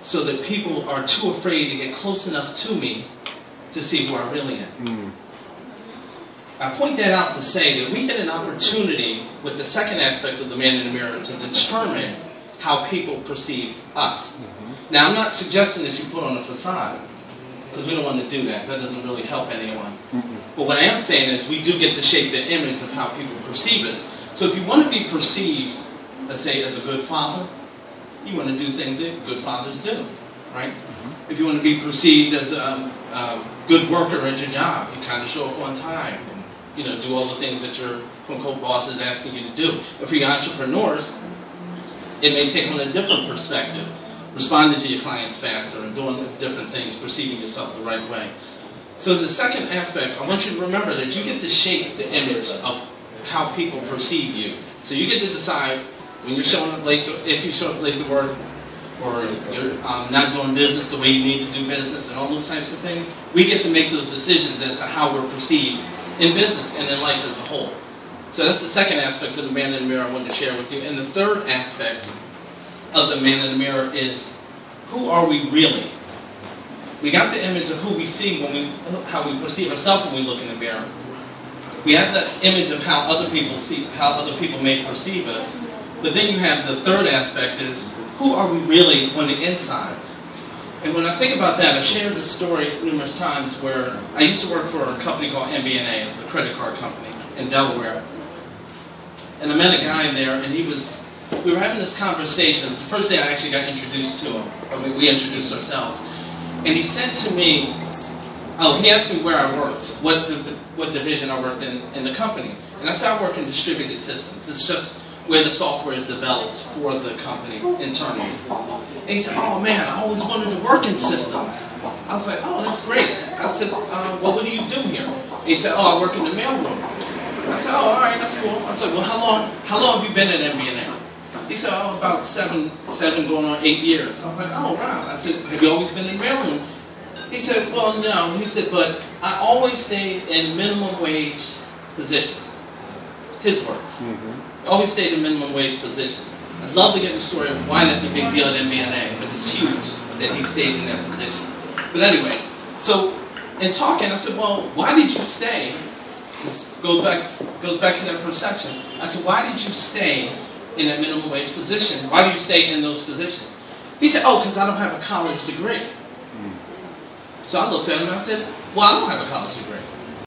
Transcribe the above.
so that people are too afraid to get close enough to me to see who I really am. I point that out to say that we get an opportunity with the second aspect of the man in the mirror to determine how people perceive us. Now, I'm not suggesting that you put on a facade, because we don't want to do that. That doesn't really help anyone. But what I am saying is we do get to shape the image of how people perceive us. So if you want to be perceived, let's say, as a good father, you want to do things that good fathers do, right? If you want to be perceived as a good worker at your job, you kind of show up on time and, you know, do all the things that your quote-unquote boss is asking you to do. But for your entrepreneurs, it may take on a different perspective, responding to your clients faster and doing different things, perceiving yourself the right way. So the second aspect, I want you to remember that you get to shape the image of how people perceive you. So you get to decide when you're showing up late, if you show up late to work, or you're not doing business the way you need to do business, and all those types of things. We get to make those decisions as to how we're perceived in business and in life as a whole. So that's the second aspect of the man in the mirror I wanted to share with you. And the third aspect of the man in the mirror is, who are we really? We got the image of who we see when we, how we perceive ourselves when we look in the mirror. We have that image of how other people see, how other people may perceive us. But then you have the third aspect is, who are we really on the inside? And when I think about that, I've shared this story numerous times where I used to work for a company called MBNA. It was a credit card company in Delaware. And I met a guy there, and we were having this conversation. It was the first day I actually got introduced to him. I mean, we introduced ourselves. And he said to me, he asked me where I worked, what division I worked in the company. And I said, I work in distributed systems. It's just where the software is developed for the company internally. And he said, oh man, I always wanted to work in systems. I was like, oh, that's great. I said, well, what do you do here? And he said, oh, I work in the mailroom. I said, oh, all right, that's cool. I said, well, how long have you been at MBNA? He said, oh, about seven going on 8 years. I was like, oh, wow. I said, have you always been in the mailroom? He said, well, no. He said, but I always stayed in minimum wage positions. His words. Always stayed in minimum wage positions. I'd love to get the story of why that's a big deal at MBNA, but it's huge that he stayed in that position. But anyway, so in talking, I said, well, why did you stay? This goes back to that perception. I said, why did you stay in that minimum wage position? Why do you stay in those positions? He said, oh, because I don't have a college degree. So I looked at him and I said, well, I don't have a college degree.